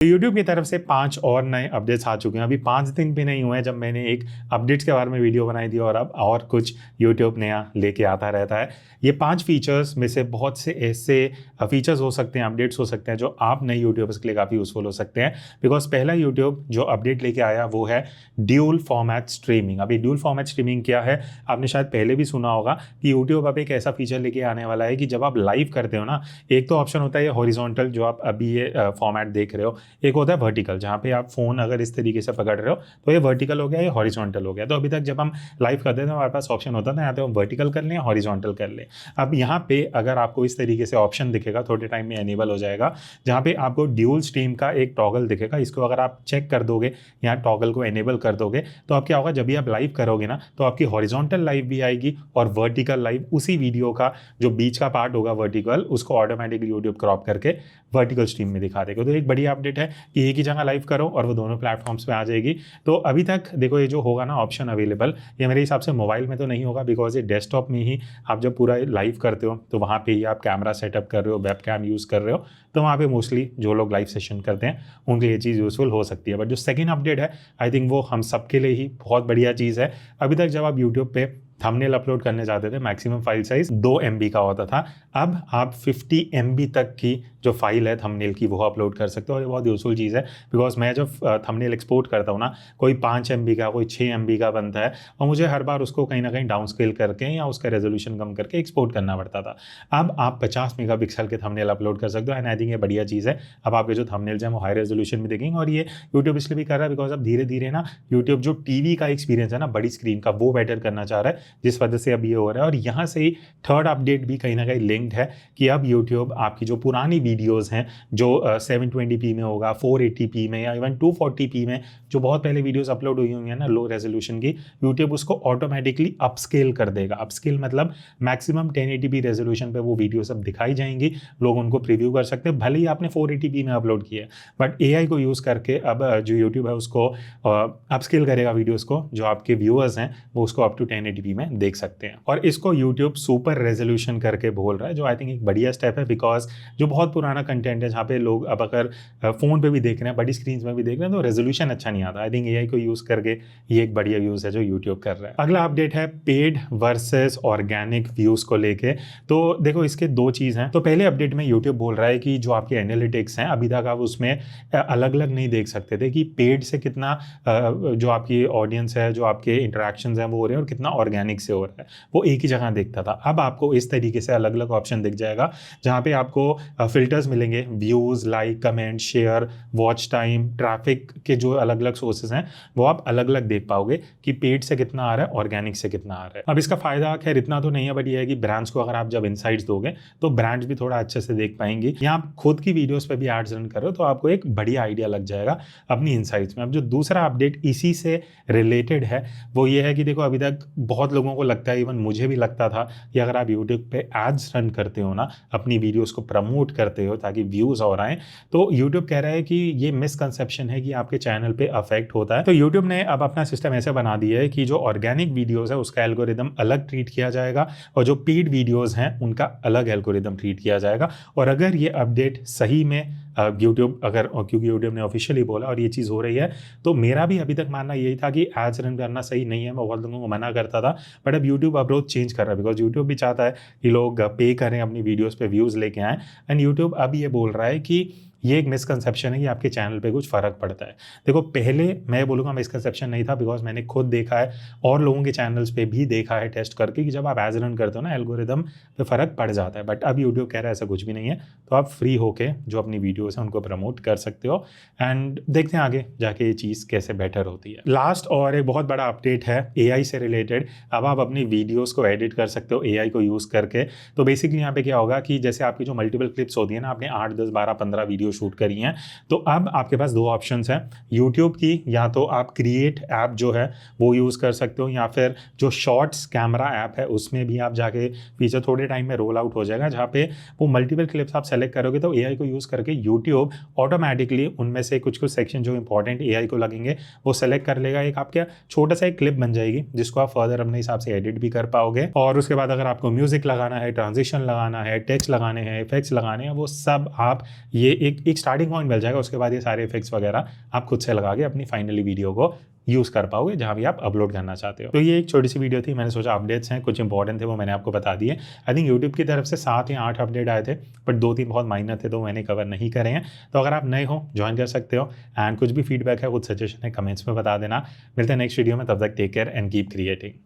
YouTube की तरफ से 5 और नए अपडेट्स आ चुके हैं। अभी 5 दिन भी नहीं हुए हैं जब मैंने एक अपडेट्स के बारे में वीडियो बनाई थी और अब और कुछ यूट्यूब नया लेके आता रहता है। ये 5 फीचर्स में से बहुत से ऐसे फीचर्स हो सकते हैं, अपडेट्स हो सकते हैं जो आप नए यूट्यूबर्स के लिए काफ़ी यूज़फुल हो सकते हैं। बिकॉज पहला यूट्यूब जो अपडेट लेके आया वो है ड्यूल फॉर्मेट स्ट्रीमिंग। अभी ड्यूल फॉर्मेट स्ट्रीमिंग क्या है, आपने शायद पहले भी सुना होगा कि यूट्यूब अब एक ऐसा फीचर लेके आने वाला है कि जब आप लाइव करते हो ना, एक तो ऑप्शन होता है ये हॉरिजॉन्टल जो आप अभी ये फॉर्मेट देख रहे हो, एक होता है वर्टिकल जहाँ पे आप फोन अगर इस तरीके से पकड़ रहे हो तो ये वर्टिकल हो गया, ये हॉरिजॉन्टल हो गया। तो अभी तक जब हम लाइव करते थे हमारे पास ऑप्शन होता था यहाँ पे हम वर्टिकल कर लें या हॉरिजॉन्टल कर लें। अब यहाँ पे अगर आपको इस तरीके से ऑप्शन दिखेगा, थोड़े टाइम में एनेबल हो जाएगा, जहाँ पे आपको ड्यूल स्ट्रीम का एक टॉगल दिखेगा। इसको अगर आप चेक कर दोगे, यहाँ टॉगल को एनेबल कर दोगे, तो अब क्या होगा, जब भी आप लाइव करोगे ना तो आपकी हॉरिजॉन्टल लाइव भी आएगी और वर्टिकल लाइव, उसी वीडियो का जो बीच का पार्ट होगा वर्टिकल, उसको ऑटोमेटिकली यूट्यूब क्रॉप करके वर्टिकल स्ट्रीम में दिखा देगा। तो एक बढ़िया अपडेट है कि एक ही जगह लाइव करो और वो दोनों प्लेटफॉर्म्स पे आ जाएगी। तो अभी तक देखो ये जो होगा ना ऑप्शन अवेलेबल, ये मेरे हिसाब से मोबाइल में तो नहीं होगा, बिकॉज ये डेस्कटॉप में ही आप जब पूरा लाइव करते हो तो वहाँ पे ही आप कैमरा सेटअप कर रहे हो, वेब कैम यूज़ कर रहे हो, तो वहाँ पे मोस्टली जो लोग लाइव सेशन करते हैं उनके लिए ये चीज़ यूज़फुल हो सकती है। बट जो सेकेंड अपडेट है आई थिंक वो हम सबके लिए ही बहुत बढ़िया चीज़ है। अभी तक जब आप यूट्यूब पे थंबनेल अपलोड करने जाते थे मैक्सिमम फाइल साइज 2 MB का होता था, अब आप 50 MB तक की जो फाइल है थंबनेल की वो अपलोड कर सकते हो। और ये बहुत यूजफुल चीज़ है, बिकॉज मैं जब थंबनेल एक्सपोर्ट करता हूँ ना, कोई 5 MB का, कोई 6 MB का बनता है और मुझे हर बार उसको कहीं ना कहीं डाउन स्केल करके या उसका रेजोल्यूशन कम करके एक्सपोर्ट करना पड़ता था। अब आप 50 मेगापिक्सल के थंबनेल अपलोड कर सकते हो एंड आई थिंक ये बढ़िया चीज़ है। अब आपके जो थंबनेल्स हैं वो हाई रेजोल्यूशन में दिखेंगे और ये यूट्यूब इसलिए भी कर रहा है बिकॉज अब धीरे धीरे ना यूट्यूब जो टीवी का एक्सपीरियंस है ना बड़ी स्क्रीन का, वो बेटर करना चाह रहा है, जिस वजह से अब ये हो रहा है। और यहाँ से ही थर्ड अपडेट भी कहीं ना कहीं लिंक्ड है कि अब यूट्यूब आपकी जो पुरानी वीडियोस हैं जो 720p में होगा, 480p में या इवन 240p में, जो बहुत पहले वीडियोस अपलोड हुई होंगी ना लो रेजोल्यूशन की, यूट्यूब उसको ऑटोमेटिकली अपस्केल कर देगा। अपस्केल मतलब मैक्सिमम 1080p रेजोल्यूशन पे वो वीडियो सब दिखाई जाएंगी, लोग उनको प्रीव्यू कर सकते हैं, भले ही आपने 480p में अपलोड किया है, बट AI को यूज़ करके अब जो यूट्यूब है उसको अपस्केल करेगा वीडियोज़ को, जो आपके व्यूअर्स हैं वो उसको अप टू 1080p में देख सकते हैं। और इसको यूट्यूब सुपर रेजोल्यूशन करके बोल रहा है, जो आई थिंक एक बढ़िया स्टेप है, बिकॉज जो बहुत पुराना कंटेंट है जहाँ पे लोग अब अगर फ़ोन पे भी देख रहे हैं, बड़ी स्क्रीन में भी देख रहे हैं, तो रेजोल्यूशन अच्छा नहीं आता। आई थिंक AI को यूज़ करके ये एक बढ़िया यूज़ है जो यूट्यूब कर रहा है। अगला अपडेट है पेड वर्सेस ऑर्गेनिक व्यूज़ को लेके। तो देखो इसके दो चीज़ हैं। तो पहले अपडेट में यूट्यूब बोल रहा है कि जो आपके एनालिटिक्स हैं अभी तक आप उसमें अलग अलग नहीं देख सकते थे कि पेड से कितना जो आपकी ऑडियंस है, जो आपके इंटरेक्शंस हैं वो हो रहे हैं और कितना ऑर्गेनिक से हो रहा है, वो एक ही जगह दिखता था। अब आपको इस तरीके से अलग अलग ऑप्शन दिख जाएगा जहाँ पे आपको फिल्टर्स मिलेंगे, views, like, comment, share, watch time, traffic के जो अलग अलग सोर्सेज हैं वो आप अलग अलग देख पाओगे कि पेड से कितना आ रहा है, ऑर्गेनिक से कितना आ रहा है। अब इसका फायदा खैर इतना तो नहीं है, बट ये है कि ब्रांड्स को अगर आप जब इनसाइट्स दोगे तो ब्रांड्स भी थोड़ा अच्छे से देख पाएंगे। या आप खुद की वीडियोस पे भी एड्स रन करो तो आपको एक बढ़िया आइडिया लग जाएगा अपनी इनसाइट्स में। अब जो दूसरा अपडेट इसी से रिलेटेड है वो ये है कि देखो अभी तक बहुत लोगों को लगता है, इवन मुझे भी लगता था, कि अगर आप यूट्यूब पे एड्स रन करते हो ना, अपनी वीडियोस को प्रमोट करते हो ताकि व्यूज और आए, तो यूट्यूब कह रहा है कि ये मिसकंसेप्शन है कि आपके चैनल पे अफेक्ट होता है। तो यूट्यूब ने अब अपना सिस्टम ऐसे बना दिया है कि जो ऑर्गेनिक वीडियोस है उसका एल्गोरिदम अलग ट्रीट किया जाएगा और जो पेड वीडियोस हैं उनका अलग एल्गोरिदम ट्रीट किया जाएगा। और अगर ये अपडेट सही में यूट्यूब अगर, क्योंकि यूट्यूब ने ऑफिशियली बोला और ये चीज़ हो रही है, तो मेरा भी अभी तक मानना यही था कि एड्स रन करना सही नहीं है, मैं बहुत लोगों को मना करता था, बट अब यूट्यूब अप्रोच चेंज कर रहा है बिकॉज यूट्यूब भी चाहता है कि लोग पे करें, अपनी वीडियोस पे व्यूज़ लेके आएँ। एंड यूट्यूब अब ये बोल रहा है कि ये एक मिसकंसेप्शन है कि आपके चैनल पे कुछ फ़र्क पड़ता है। देखो पहले मैं बोलूँगा मिसकंसेप्शन नहीं था, बिकॉज मैंने खुद देखा है और लोगों के चैनल्स पे भी देखा है टेस्ट करके कि जब आप एज रन करते हो ना एल्गोरिदम पे फ़र्क पड़ जाता है। बट अब यूट्यूब कह रहा है ऐसा कुछ भी नहीं है, तो आप फ्री होके जो अपनी वीडियोस हैं उनको प्रमोट कर सकते हो एंड देखते हैं आगे जाके ये चीज़ कैसे बेटर होती है। लास्ट और एक बहुत बड़ा अपडेट है AI से रिलेटेड। अब आप अपनी वीडियोज़ को एडिट कर सकते हो AI को यूज़ करके। तो बेसिकली यहाँ पे क्या होगा कि जैसे आपकी जो मल्टीपल क्लिप्स होती है ना, आपने 8, 10, 12, 15 वीडियो शूट करी हैं, तो अब आपके पास दो ऑप्शंस हैं यूट्यूब की, या तो आप क्रिएट ऐप जो है वो यूज़ कर सकते हो, या फिर जो शॉर्ट्स कैमरा ऐप है उसमें भी आप जाके फीचर थोड़े टाइम में रोल आउट हो जाएगा, जहाँ पे वो मल्टीपल क्लिप्स आप सेलेक्ट करोगे तो AI को यूज़ करके यूट्यूब ऑटोमेटिकली उनमें से कुछ कुछ सेक्शन जो इंपॉर्टेंट AI को लगेंगे वो सेलेक्ट कर लेगा। एक आपका छोटा सा एक क्लिप बन जाएगी जिसको आप फर्दर अपने हिसाब से एडिट भी कर पाओगे। और उसके बाद अगर आपको म्यूजिक लगाना है, ट्रांजिशन लगाना है, टेक्स्ट लगाने हैं, इफेक्ट्स लगाने हैं, वो सब आप ये एक एक स्टार्टिंग पॉइंट मिल जाएगा। उसके बाद ये सारे इफेक्ट्स वगैरह आप खुद से लगा के अपनी फाइनली वीडियो को यूज़ कर पाओगे जहाँ भी आप अपलोड करना चाहते हो। तो ये एक छोटी सी वीडियो थी, मैंने सोचा अपडेट्स हैं कुछ इंपॉर्टेंट थे वो मैंने आपको बता दिए। आई थिंक यूट्यूब की तरफ से 7 या 8 अपडेट आए थे, बट 2-3 बहुत माइनर थे तो मैंने कवर नहीं करे हैं। तो अगर आप नए हो ज्वाइन कर सकते हो, एंड कुछ भी फीडबैक है, कुछ सजेशन है, कमेंट्स में बता देना। मिलते हैं नेक्स्ट वीडियो में, तब तक take care and keep creating.